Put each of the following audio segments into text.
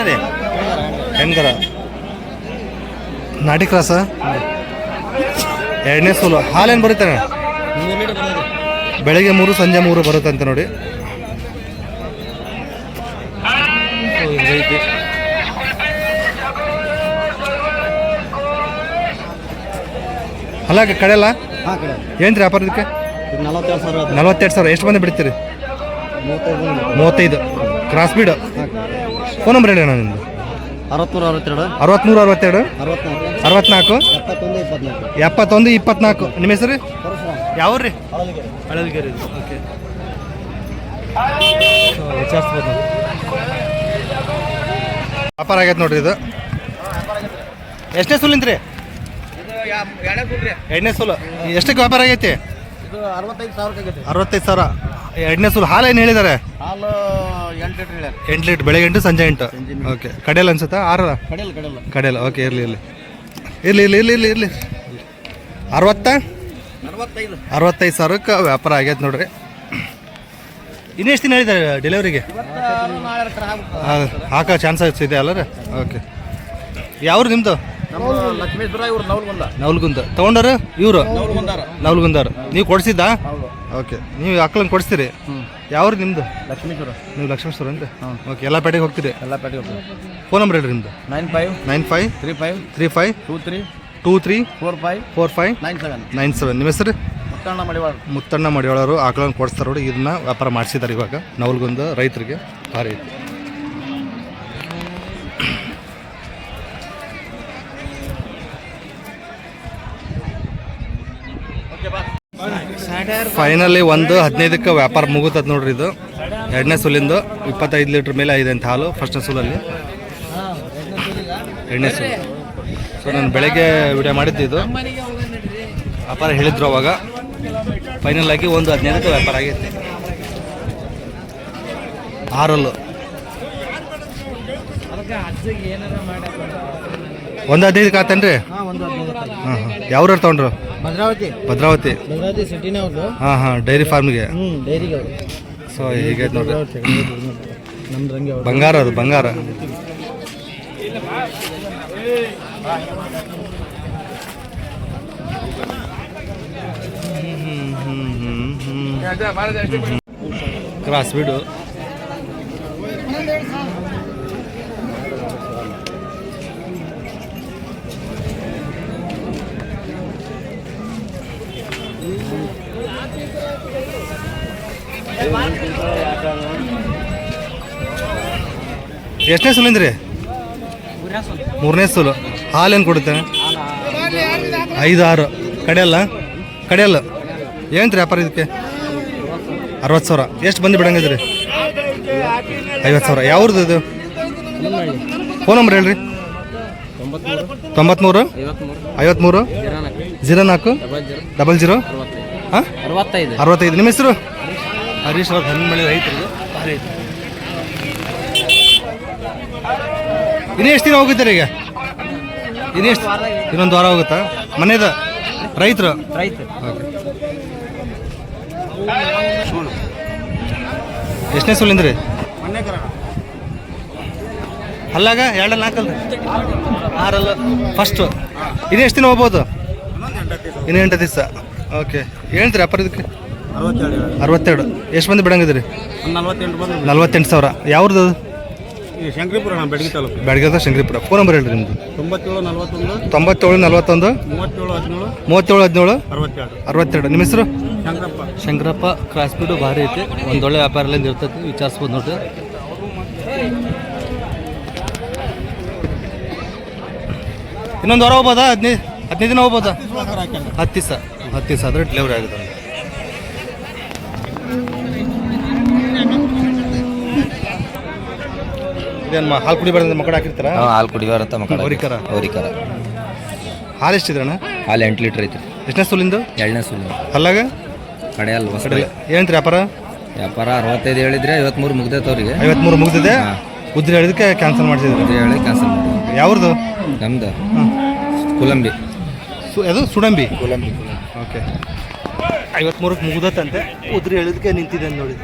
ರೀ ಹೆಣ್ಗರ ನಾಟಿ ಕ್ರಾಸ ಎರಡನೇ ಸೂಲು ಹಾಲೇನು ಬರುತ್ತೆ ಬೆಳಗ್ಗೆ 3 ಸಂಜೆ 3 ಬರುತ್ತಂತೆ ನೋಡಿ. ಅಲ್ಲ ಕಡೆಯಲ್ಲ ಏನು ರೀ ವ್ಯಾಪಾರ ಇದಕ್ಕೆ? 42,000. ಎಷ್ಟು ಮಂದಿ ಬಿಡ್ತೀರಿ? 35. Cross bead. ಫೋನ್ ನಂಬರ್ ಹೇಳಿ ಅಣ್ಣ ನಿಮ್ಮದು. 6362 64 71 24. ನಿಮ್ಮ ಹೆಸರು ಯಾವ ರೀ? ಹಳದಿಗೆರೆ. ಓಕೆ, ವಿಚಾರಿಸ್ಬೋದು. ವ್ಯಾಪಾರ ಆಗೈತೆ ನೋಡ್ರಿ ಇದು. ಎಷ್ಟನೇ ಸೂಲಿಂದ ರೀ? ಎರಡನೇ ಸೂಲು. ಎಷ್ಟಕ್ಕೆ ವ್ಯಾಪಾರ ಆಗೈತಿ? 65,000. ಎರಡನೇ ಸೂಲು. ಹಾಲು ಏನು ಹೇಳಿದ್ದಾರೆ? 8 ಲೀಟ್ರ್. ಬೆಳಗ್ಗೆ 8 ಸಂಜೆ 8. ಓಕೆ, ಕಡೆಯಲ್ಲ ಅನ್ಸುತ್ತಾ? 6 ಕಡೆಯಲ್ಲ. ಓಕೆ, ಇರಲಿ 65,000ಕ್ಕೆ ವ್ಯಾಪಾರ ಆಗೈತೆ ನೋಡ್ರಿ. ಇನ್ನೆಷ್ಟು ದಿನ ಹೇಳಿದ್ದಾರೆ ಡೆಲಿವರಿಗೆ? ಹಾಕೋ ಚಾನ್ಸಸ್ ಇದೆ ಅಲ್ಲ ರೀ? ಓಕೆ, ಯಾವ್ರು ನಿಮ್ಮದು? ನವಲ್ಗುಂದ. ತೊಗೊಂಡಾರು ಇವರು? ನವಲ್ಗುಂದಾರು. ನೀವು ಕೊಡಿಸಿದ್ದಾ? ಓಕೆ, ನೀವು ಆಕಳನ್ನು ಕೊಡಿಸ್ತೀರಿ? ಯಾವ್ರು ನಿಮ್ಮದು? ನೀವು ಲಕ್ಷ್ಮೇಶ್ವರ ಅಂತ? ಓಕೆ, ಎಲ್ಲ ಪೇಟೆಗೆ ಹೋಗ್ತೀರಿ? ಫೋನ್ ನಂಬರ್ ಹೇಳ್ರಿ ನಿಮ್ಮದು. 95 35 23 45 97. ನಿಮ್ಮ ಹೆಸರು? ಮುತ್ತಣ್ಣ ಮಡಿವಾಳರು. ಆಕಳನ್ನು ಕೊಡಿಸ್ತಾರೆ ನೋಡಿ. ಇದನ್ನ ವ್ಯಾಪಾರ ಮಾಡಿಸಿದ್ದಾರೆ ಇವಾಗ ನವಲ್ಗುಂದ ರೈತರಿಗೆ. ಭಾರಿ ಐತಿ. ಫೈನಲಿ 1:15ಕ್ಕೆ ವ್ಯಾಪಾರ ಮುಗುತ್ತದೆ ನೋಡ್ರಿ. ಇದು ಎರಡನೇ ಸೂಲಿಂದು 25 ಲೀಟ್ರ್ ಮೇಲೆ ಇದೆ ಅಂತ ಹಾಲು. ಫಸ್ಟ್ನೇ ಸೂಲಲ್ಲಿ ಎರಡನೇ ಸೂಲು. ಸೊ ನಾನು ಬೆಳಗ್ಗೆ ವಿಡಿಯೋ ಮಾಡಿದ್ದೆ. ಇದು ವ್ಯಾಪಾರ ಹೇಳಿದ್ರು ಅವಾಗ. ಫೈನಲ್ ಆಗಿ 1:15ಕ್ಕೆ ವ್ಯಾಪಾರ ಆಗೈತೆ. 6 1:15ಕ್ಕೆ ಆತೇನ್ರಿ? ಹಾಂ. ಯಾವ್ರು ತೊಗೊಂಡ್ರು? ಭದ್ರಾವತಿ ಹಾಂ. ಡೈರಿ ಫಾರ್ಮ್ಗೆ. ಸೊ ಹೀಗೆ ನೋಡ್ರಿ. ಬಂಗಾರ. ಅದು ಬಂಗಾರ. ಕ್ರಾಸ್ ಬಿಡು. ಎಷ್ಟನೇ ಸೂಲಿಂದ್ರಿ? 3ನೇ ಸೂಲು. ಹಾಲೇನು ಕೊಡುತ್ತೆ? 5-6. ಕಡೆಯಲ್ಲ ಏನು ರೀ ವ್ಯಾಪಾರ ಇದಕ್ಕೆ? 60,000. ಎಷ್ಟು ಬಂದು ಬಿಡಂಗಿದ್ರಿ? 50,000. ಯಾವ್ದು ಇದು? ಫೋನ್ ನಂಬರ್ ಹೇಳ್ರಿ. 93 53 04 00 ಹಾಂ 65. ನಿಮ್ಮ ಹೆಸರು? ಹರೀಶ್ ಅವ್ರ ಹನ್ಮಳಿ ರೈತರು. ಭಾರಿ ಐತಿ. ಇನ್ನೂ ಎಷ್ಟು ದಿನ ಹೋಗಿದ್ದಾರೆ ಈಗ? ಇನ್ನೊಂದು ವಾರ ಹೋಗುತ್ತಾ? ಮನೇದ ರೈತರು? ಓಕೆ. ಎಷ್ಟನೇ ಸೂಲಿಂದ್ರಿ? ಅಲ್ಲಾಗ 2 4 6 ಫಸ್ಟು. ಇನ್ನೂ ಎಷ್ಟು ದಿನ ಹೋಗ್ಬೋದು? ಇನ್ನೂ 8 ದಿವಸ. ಓಕೆ, ಹೇಳ್ತೀರಿ ವ್ಯಾಪಾರ ಇದಕ್ಕೆ? 62. ಎಷ್ಟು ಮಂದಿ ಬಿಡಂಗಿದ್ರಿ? 48,000. ಯಾವ್ದು? ಶಂಕರಿಪುರ, ಬೆಳಗ್ಗೆ ಶಂಕರಿಪುರ. ಫೋನ್ ನಂಬರ್ ಹೇಳ್ರಿ ನಿಮ್ಮದು. 97 41 37 17 62. ನಿಮ್ಮ ಹೆಸರು? ಶಂಕರಪ್ಪ. ಕ್ರಾಸ್ ಬೀಡು ಭಾರಿ ಐತಿ. ಒಂದೊಳ್ಳೆ ವ್ಯಾಪಾರ ಎಲ್ಲ ಇರ್ತೈತಿ. ವಿಚಾರಿಸ್ಬೋದು ನೋಡ್ರಿ. ಇನ್ನೊಂದು ವಾರ ಹೋಗ್ಬೋದಾ? 15 ದಿನ ಹೋಗ್ಬೋದಾ? 10 ದಿವಸ ಆದರೆ ಡೆಲಿವರಿ ಆಗುತ್ತೆ. ಇದೇನು ಹಾಲು ಕುಡಿಬಾರ್ದು ಮಕ್ಕಳು ಹಾಕಿರ್ತಾರ? ಹಾಲು ಕುಡಿಬಾರಂತ ಮಕ್ಕಳು. ಅವರಿಕರ. ಹಾಲು ಎಷ್ಟಿದ್ರಣ್ಣ? ಹಾಲು 8 ಲೀಟ್ರ್ ಐತಿ. ಎಷ್ಟನೇ ಸೂಲಿಂದು? 2ನೇ ಸೂಲು. ಅಲ್ಲಾಗ ಕಡೆಯಲ್ಲ ಏನಂತ ವ್ಯಾಪಾರ? 65 ಹೇಳಿದ್ರೆ 53 ಮುಗ್ದೈತೆ ಅವ್ರಿಗೆ. 53 ಮುಗ್ದಿದೆ. ಉದ್ರಿ ಹೇಳಿದಕ್ಕೆ ಕ್ಯಾನ್ಸಲ್ ಮಾಡಿಸಿದ್ರು. ಉದ್ರಿ ಹೇಳಿ ಕ್ಯಾನ್ಸಲ್ ಮಾಡಿ. ಯಾವ್ದು? ನಮ್ದು ಕುಲಂಬಿ. ಅದು ಸುಡಂಬಿ. ಕುಲಂಬಿ. ಓಕೆ. 53ಕ್ಕೆ ಮುಗ್ದತ್ತಂತೆ. ಉದ್ರಿ ಹೇಳಿದಕ್ಕೆ ನಿಂತಿದೆ ನೋಡಿ.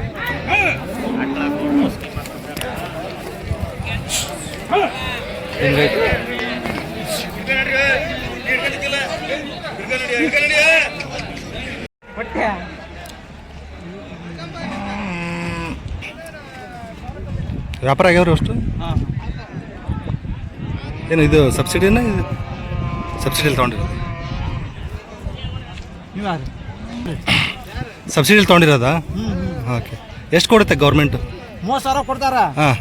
ಹಿಂಗೈತೆ. ವ್ಯಾಪಾರ ಆಗ್ಯಾವ್ರಿ ಅಷ್ಟು ಏನು ಇದು ಸಬ್ಸಿಡಿನ ಇದು ಸಬ್ಸಿಡಿಯಲ್ಲಿ ತೊಗೊಂಡಿರೋದು ಸಬ್ಸಿಡಿಯಲ್ಲಿ ತೊಗೊಂಡಿರೋದಾ ಓಕೆ ಎಷ್ಟು ಕೊಡುತ್ತೆ ಗೌರ್ಮೆಂಟು 30,000 ಕೊಡ್ತಾರ ಹಾಂ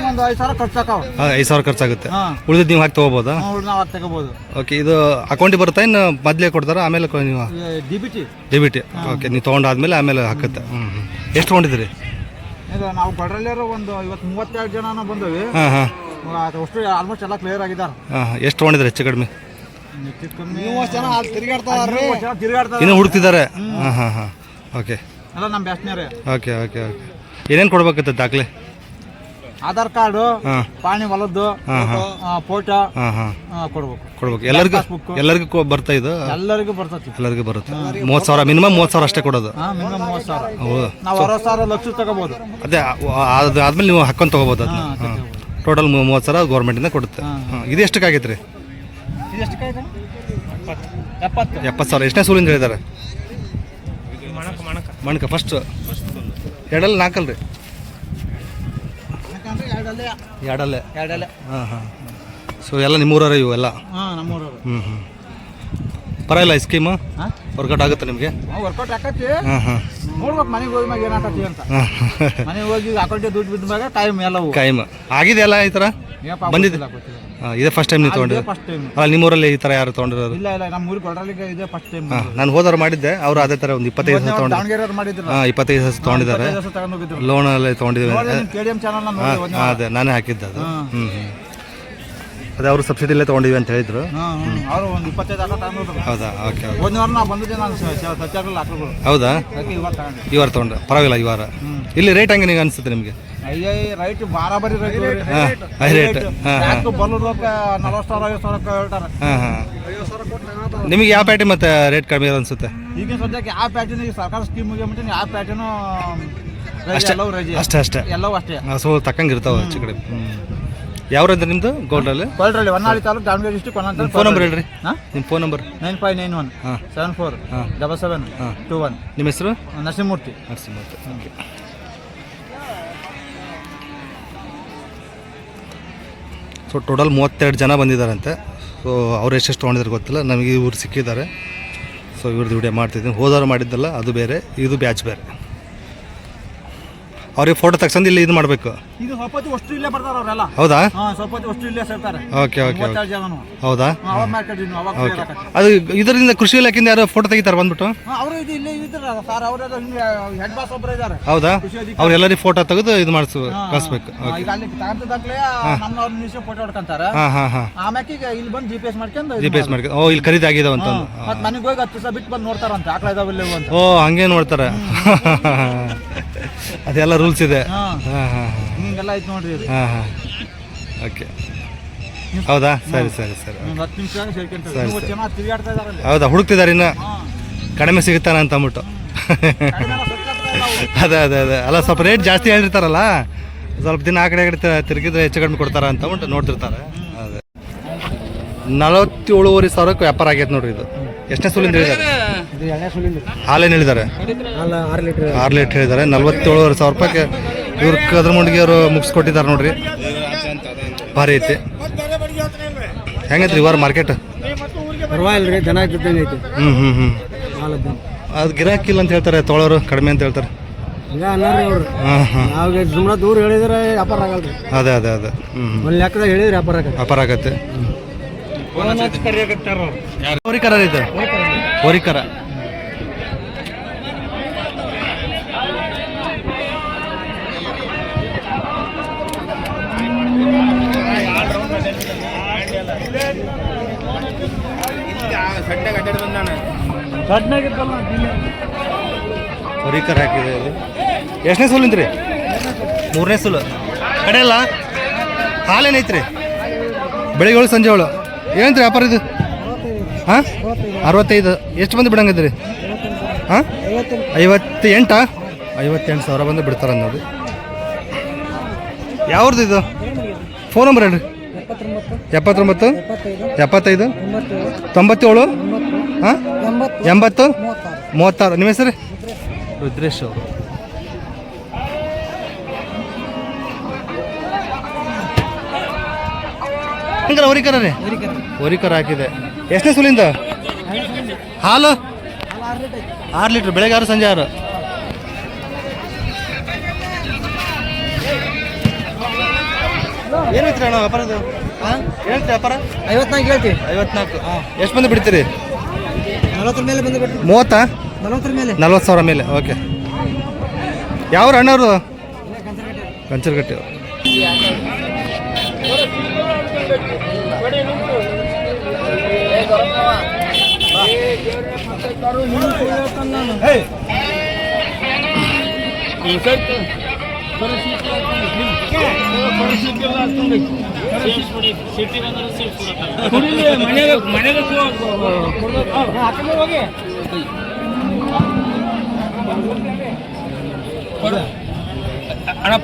ಒಂದು 5,000 ಖರ್ಚಾಕಾವ 5,000 ಖರ್ಚಾಗುತ್ತೆ ಹಾಂ. ಉಳಿದಿದ್ದು ನೀವು ಹಾಕಿ ತೊಗೋಬೋದಾ ನಾವು ತಗೋಬಹುದು ಓಕೆ ಇದು ಅಕೌಂಟಿಗೆ ಬರುತ್ತಾ ಇನ್ನು ಮೊದಲೇ ಕೊಡ್ತಾರಾ ಆಮೇಲೆ ನೀವು DBT ಡಿ ಓಕೆ ನೀವು ತೊಗೊಂಡಾದ್ಮೇಲೆ ಆಮೇಲೆ ಹಾಕುತ್ತೆ ಎಷ್ಟು ತೊಗೊಂಡಿದ್ದೀರಿ ಇದು ನಾವು ಬಡ್ರಲ್ಲಿರೋ ಒಂದು ಇವತ್ತು 32 ಜನ ಬಂದವಿ ಹಾಂ ಹಾಂ ಅಷ್ಟು ಆಲ್ಮೋಸ್ಟ್ ಎಲ್ಲ ಕ್ಲಿಯರ್ ಆಗಿದ್ದಾರೆ ಹಾಂ ಎಷ್ಟು ತೊಗೊಂಡಿದ್ದೀರಿ ಹೆಚ್ಚು ಕಡಿಮೆ ತಿರುಗಾಡ್ತಾರೆ ಇನ್ನೂ ಹುಡುಕ್ತಿದ್ದಾರೆ ಹಾಂ ಹಾಂ ಹಾಂ ಓಕೆ ಎಲ್ಲ ನಮ್ಮ ಬ್ಯಾಸ್ನೇರೆ ಓಕೆ ಓಕೆ ಓಕೆ ಏನೇನು ಕೊಡ್ಬೇಕತ್ತ ದಾಖಲೆ ಆಧಾರ್ ಕಾರ್ಡು ಹಾಂ ಪಾಣಿ ಹೊಲದ್ದು ಹಾಂ ಹಾಂ ಫೋಟೋ ಹಾಂ ಹಾಂ ಕೊಡ್ಬೇಕು ಕೊಡ್ಬೇಕು ಎಲ್ಲರಿಗೂ ಬರ್ತಾ ಇದು ಎಲ್ಲರಿಗೂ ಬರ್ತೈತಿ ಎಲ್ಲರಿಗೂ ಬರುತ್ತೆ 30,000 ಮಿನಿಮಮ್ 30,000 ಅಷ್ಟೇ ಕೊಡೋದು ಮಿನಿಮಮ್ 30,000 ಹೌದು ನಾವು 60,000 ಲಕ್ಷ ತಗೋಬಹುದು ಅದೇ ಅದು ಆದ್ಮೇಲೆ ನೀವು ಹಾಕೊಂಡು ತೊಗೋಬೋದು ಅದನ್ನ ಹಾಂ ಟೋಟಲ್ 30,000 ಗೌರ್ಮೆಂಟಿಂದ ಕೊಡುತ್ತೆ ಹಾಂ ಇದು ಎಷ್ಟಕ್ಕೆ ಆಗೈತೆ ರೀ ಇದೆಷ್ಟು ಕಾಯ್ದೆ 70 70,000 ಎಷ್ಟನೇ ಸೂಲಿಂದ ಹೇಳಿದ್ದಾರೆ ಮಣಕ ಫಸ್ಟ್ ಎರಡಲ್ಲಿ ನಾಲ್ಕಲ್ಲ ರೀ ಎರಡಲ್ಲೇ ಹಾಂ ಹಾಂ ಸೊ ಎಲ್ಲ ನಿಮ್ಮೂರವ್ರ ಇವು ಎಲ್ಲ ನಮ್ಮೂರವರು ಪರವಾಗಿಲ್ಲ ಈ ಸ್ಕೀಮು ವರ್ಕೌಟ್ ಆಗುತ್ತೆ ನಿಮಗೆ ವರ್ಕೌಟ್ ಆಕತಿ ಹಾಂ ಹಾಂ ನೋಡ್ಬೇಕು ಮನೆಗೆ ಹೋಗಿ ಮ್ಯಾಗ ಏನಾಕತಿ ಅಂತ ಮನೆಗೆ ಹೋಗಿ ಅಕೌಂಟಿಗೆ ದುಡ್ಡು ಬಿದ್ದ ಮ್ಯಾಗ ಟೈಮ್ ಎಲ್ಲವು ಕಾಯಂ ಆಗಿದೆಯಲ್ಲ ಈ ಥರ ಬಂದಿದೆ ಇದೇ ಫಸ್ಟ್ ಟೈಮ್ ನೀವು ತೊಗೊಂಡಿದ್ದು ಫಸ್ಟ್ ಟೈಮ್ ಅಲ್ಲ ನಿಮ್ಮೂರಲ್ಲಿ ಈ ಥರ ಯಾರು ತೊಗೊಂಡಿರೋದು ಇಲ್ಲ ನಮ್ಮ ಊರಿಗೆ ಕೊಡ್ರಲ್ಲಿಗೆ ಇದೆ ಫಸ್ಟ್ ಟೈಮ್ ಹಾಂ ನಾನು ಹೋದವ್ರು ಮಾಡಿದ್ದೆ ಅವರು ಅದೇ ಥರ ಒಂದು 25 ದಿವಸ ತೊಗೊಂಡು ದಾವಣಗೆರೆ ಮಾಡಿದ್ರು ಹಾಂ 25 ದಿವಸ ತೊಗೊಂಡಿದ್ದಾರೆ ತಗೊಂಡು ಹೋಗಿದ್ರು ಲೋನಲ್ಲಿ ತೊಗೊಂಡಿದ್ದೀವಿ KDM ಚಾನಲ್ ಹಾಂ ಅದೇ ನಾನೇ ಹಾಕಿದ್ದೆ ಅದು ಅದೇ ಅವರು ಸಬ್ಸಿಡಿಯಲ್ಲೇ ತೊಗೊಂಡಿವಿ ಅಂತ ಹೇಳಿದ್ರು ಅವರು ಒಂದು 25 ಹಾಕ ತಗೊಂಡು ಹೋದ್ರು ಹೌದಾ ಓಕೆ ಓಕೆ ಒಂದು ವಾರ ನಾ ಬಂದಿದ್ದೆ ನಾನು ಸತ್ಯಾಗ್ರಹ ಹಾಕಗಳು ಹೌದಾ ಇವಾಗ ತಗೊಂಡೆ ಈ ವಾರ ತೊಗೊಂಡ್ರೆ ಪರವಾಗಿಲ್ಲ ಈ ವಾರ ಇಲ್ಲಿ ರೇಟ್ ಹಂಗೆ ನಿಂಗೆ ಅನಿಸುತ್ತೆ ನಿಮಗೆ ಅಯ್ಯ ರೈಟ್ ಬಾರಾಬರಿ ರೈಟ್ ಹಾಂ ಹೈ ರೇಟ್ ಹಾಂ ಹಾಂ ಬಲ್ಲೂರ್ದಾಗ 40,000 50,000 ಹೇಳ್ತಾರೆ ಹಾಂ ಹಾಂ ನಿಮಗೆ ಯಾವ ಪ್ಯಾಟಿ ಮತ್ತೆ ರೇಟ್ ಕಡಿಮೆ ಅನಿಸುತ್ತೆ ಈಗಿನ ಸದ್ಯಕ್ಕೆ ಯಾವ ಪ್ಯಾಟರ್ನ್ ಈಗ ಸರ್ಕಾರ ಸ್ಕೀಮ್ ಮುಗಿಯಮಟ್ಟಿನ ಯಾವ ಪ್ಯಾಟರ್ನು ಅಷ್ಟೇ ಎಲ್ಲವೂ ರಜೆ ಅಷ್ಟೇ ಅಷ್ಟೇ ಎಲ್ಲವೂ ಅಷ್ಟೇ ಸೊ ತಕ್ಕಂಗೆ ಇರ್ತಾವೆ ಹೆಚ್ಚು ಕಡೆ ಯಾವ್ರಂತ ನಿಮ್ಮದು ಗೋಲ್ಡಲ್ಲಿ ಕೊಲ್ರಲ್ಲಿ ಹೊನ್ನಾಳಿ ತಾಲೂಕು ದಾವಣಗೆರೆ ಡಿಸ್ಟ್ರಿಕ್ಟ್ ಒಂದೊಂದು ಫೋನ್ ನಂಬರ್ ಹೇಳ್ರಿ ನಿಮ್ಮ ಫೋನ್ ನಂಬರ್ 9591 ಹಾಂ 74 77 21 ನಿಮ್ಮ ಹೆಸರು ನರಸಿಂಹಮೂರ್ತಿ ಓಕೆ ಸೊ ಟೋಟಲ್ 32 ಜನ ಬಂದಿದ್ದಾರಂತೆ ಸೊ ಅವ್ರು ಎಷ್ಟೆಷ್ಟು ತೊಗೊಂಡಿದ್ದಾರೆ ಗೊತ್ತಿಲ್ಲ ನಮಗೆ ಇವ್ರು ಸಿಕ್ಕಿದ್ದಾರೆ ಸೊ ಇವ್ರದ್ದು ವಿಡಿಯೋ ಮಾಡ್ತಿದ್ದೀನಿ ಹೋದವ್ರು ಮಾಡಿದ್ದಲ್ಲ ಅದು ಬೇರೆ ಇದು ಬ್ಯಾಚ್ ಬೇರೆ ಅವ್ರಿಗೆ ಫೋಟೋ ತಗ್ಸಂದು ಇಲ್ಲಿ ಇದು ಮಾಡಬೇಕು ಇದು ಸೊಪ್ಪತ್ತಿ ಅಷ್ಟು ಇಲ್ಲೇ ಬರ್ತಾರೆ ಅವರೆಲ್ಲ ಹೌದಾ ಸೊಪ್ಪತ್ತಿ ಅಷ್ಟು ಇಲ್ಲೇ ಸೇರ್ತಾರೆ ಓಕೆ ಓಕೆ 32 ಜನನು ಹೌದಾ ಅವಾಗ ಮಾರ್ಕೆಟ್ ಇನ್ನು ಅವಾಗ ಓಕೆ ಅದು ಇದರಿಂದ ಕೃಷಿ ಇಲಾಖೆಯಿಂದ ಯಾರೋ ಫೋಟೋ ತೆಗಿತಾರೆ ಬಂದ್ಬಿಟ್ಟು ಅವರು ಇದು ಇಲ್ಲೇ ಇದ್ರ ಸರ್ ಅವರೆಲ್ಲ ಹೆಡ್ ಬಾಸ್ ಒಬ್ಬರು ಇದ್ದಾರೆ ಹೌದಾ ಅವ್ರೆಲ್ಲರಿಗೆ ಫೋಟೋ ತೆಗೆದು ಇದು ಕಳಿಸ್ಬೇಕು ಓಕೆ ಈಗ ಅಲ್ಲಿ ತಗೊಂತದಾಗ್ಲೇ ನಮ್ಮವ್ರ ನಿಮಿಷ ಫೋಟೋ ಹೊಡ್ಕೊಂತಾರೆ ಹಾಂ ಹಾಂ ಹಾಂ ಆಮ್ಯಾಕೆ ಈಗ ಇಲ್ಲಿ ಬಂದು GPS ಮಾಡ್ಕೊಂಡು GPS ಮಾಡ್ಕೊಂಡು ಓ ಇಲ್ಲಿ ಖರೀದಿ ಆಗಿದೆ ಅಂತ ಮತ್ತೆ ಮನೆಗೆ ಹೋಗಿ 10 ದಿವಸ ಬಿಟ್ಟು ಬಂದು ನೋಡ್ತಾರಂತೆ ಆಕಳ ಇದಾವಿಲ್ಲ ಅಂತ ಓ ಹಂಗೆ ನೋಡ್ತಾರೆ ಅದೆಲ್ಲ ರೂಲ್ಸ್ ಇದೆ ಹಾಂ ಹಾಂ ಹಾಂ ಹಿಂಗೆಲ್ಲ ಐತೆ ನೋಡ್ರಿ ಇದು. ಹಾಂ ಹಾಂ ಓಕೆ ಹೌದಾ ಸರಿ ಸರಿ ಸರಿ ಒಂದು 10 ನಿಮಿಷ ಸೇರ್ಕೊಂತಾರೆ ನೀವು ಚೆನ್ನಾಗಿ ತಿರುಗಾಡ್ತಾ ಇದಾರಲ್ಲಿ ಹೌದಾ ಹುಡುಕ್ತಿದ್ದಾರೆ ಇನ್ನು ಕಡಿಮೆ ಸಿಗುತ್ತಾನ ಅಂತ ಅಂದ್ಬಿಟ್ಟು ಅದೇ ಅದೇ ಅದೇ ಅಲ್ಲ ಸ್ವಲ್ಪ ರೇಟ್ ಜಾಸ್ತಿ ಹೇಳಿರ್ತಾರಲ್ಲ ಸ್ವಲ್ಪ ದಿನ ಆ ಕಡೆ ತಿರುಗಿದ್ರೆ ಹೆಚ್ಚು ಕಡಿಮೆ ಕೊಡ್ತಾರ ಅಂತ ಅಂದ್ಬಿಟ್ಟು ನೋಡ್ತಿರ್ತಾರೆ ಅದೇ 47,500 ವ್ಯಾಪಾರ ಆಗೈತೆ ನೋಡ್ರಿ ಇದು ಎಷ್ಟನೇ ಸೂಲಿಂದ ಹೇಳಿದ್ದಾರೆ ಹಾಲೇನು ಹೇಳಿದ್ದಾರೆ 6 ಲೀಟ್ರ್ ಹೇಳಿದ್ದಾರೆ 47,500 ರೂಪಾಯಿಗೆ ಇವ್ರು ಕದ್ರ ಮುಂಡಿಗೆ ಅವರು ಮುಗಿಸ್ಕೊಟ್ಟಿದ್ದಾರೆ ನೋಡ್ರಿ ಭಾರಿ ಐತಿ ಹೆಂಗೈತ್ರಿ ಇವಾರ ಮಾರ್ಕೆಟ್ ಪರವಾಗಿಲ್ಲ ಜನ ಐತಿ ಹ್ಞೂ ಹ್ಞೂ ಹ್ಞೂ ಅದು ಗಿರಾಕಿಲ್ಲ ಅಂತ ಹೇಳ್ತಾರೆ ತೊಳೋರು ಕಡಿಮೆ ಅಂತ ಹೇಳ್ತಾರೆ ಹಾಂ ಹಾಂ ಸುಮ್ಮನೆ ದೂರ ಹೇಳಿದ್ರೆ ವ್ಯಾಪಾರ ಆಗಲ್ರಿ ಅದೇ ಅದೇ ಅದೇ ಹ್ಞೂ ಒಂದು ಲೆಕ್ಕದಾಗ ಹೇಳಿದ್ರೆ ವ್ಯಾಪಾರ ಆಗಲ್ಲ ವ್ಯಾಪಾರ ಆಗತ್ತೆ ಹೋರಿಕರ ಇದು ಹೋರಿಕರ ಹೋರಿಕರ ಹಾಕಿದೆ ಇದು ಎಷ್ಟನೇ ಸೂಲಿಂದ್ರಿ 3ನೇ ಸೂಲು ಕಡೆ ಅಲ್ಲ ಹಾಲೇನೈತ್ರಿ ಬೆಳಿಗ್ಗೆ 7 ಸಂಜೆ 7 ಏನಂತ್ರಿ ವ್ಯಾಪಾರ ಇದು ಹಾಂ 65 ಎಷ್ಟು ಬಂದು ಬಿಡಂಗಿದ್ರಿ ಹಾಂ 58,000 ಬಂದು ಬಿಡ್ತಾರೆ ನೋಡಿ ಯಾವ್ದು ಇದು ಫೋನ್ ನಂಬರ್ ಹೇಳ್ರಿ. 79 75 97 ಹಾಂ 80 36. ನಿಮ್ಮ ಹೆಸರು? ರುದ್ರೇಶ್ ಅವರು. ಹಂಗಾರೆ ಹೊರಿಕರ ರೀ, ಹೊರಿಕರ ಹಾಕಿದೆ. ಎಷ್ಟನೇ ಸುಲಿಂದ ಹಾಲು? 6 ಲೀಟ್ರ್. ಬೆಳಗ್ಗೆ 6 ಸಂಜೆ 6. ಏನು ಅಣ್ಣ ವ್ಯಾಪಾರದು? ಹೇಳ್ತೀರಿ ವ್ಯಾಪಾರ? 54 ಹೇಳ್ತೀವಿ. 54. ಎಷ್ಟು ಬಂದು ಬಿಡ್ತೀರಿ? 40 ಮೇಲೆ ಬಂದು ಬಿಟ್ಟು 30? 40 ಮೇಲೆ 40,000 ಮೇಲೆ. ಓಕೆ. ಯಾವ ಅಣ್ಣವ್ರು? ಕಂಚರಗಟ್ಟಿ ಅವರು.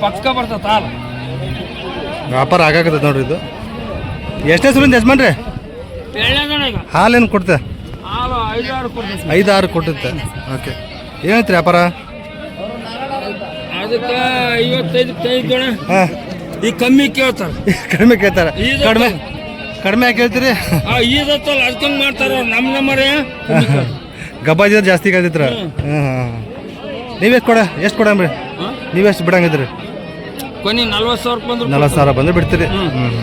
ಪಕ್ಕ ಬರ್ತದ ವ್ಯಾಪಾರ ಆಗಾಕತ್ತ ನೋಡ್ರಿ ಇದು. ಎಷ್ಟನೇ ಸುಲಿಂದ ಯಜಮಾನ್ರಿ? ಹಾಲೇನು ಕೊಡ್ತೆ? 5-6 ಕೊಟ್ಟುತ್ತೆ. ಓಕೆ. ಏನೈತ್ರಿ ವ್ಯಾಪಾರ? ಅದಕ್ಕೆ 55 ಹಾಂ. ಈಗ ಕಮ್ಮಿ ಕೇಳ್ತಾರೆ. ಕಡಿಮೆ ಕೇಳ್ತಾರೆ. ಕಡಿಮೆ ಯಾಕೆ ಹೇಳ್ತೀರಿ? ಈದತ್ತಲ್ಲ ಅದಕ್ಕೆ ಮಾಡ್ತಾರ. ನಮ್ಮರೇ ಗಬ್ಬಾಜಿದ್ರೆ ಜಾಸ್ತಿ ಕೇಳ್ತಿದ್ರ. ಹಾಂ. ನೀವೆಷ್ಟು ಎಷ್ಟು ಕೊಡಂಬ್ರಿ? ನೀವೆಷ್ಟು ಬಿಡಂಗಿದ್ರಿ? ಕೊನೆ 40,000 ಬಂದ್ರು. 40,000 ಬಂದ್ರೆ ಬಿಡ್ತೀರಿ. ಹ್ಞೂ.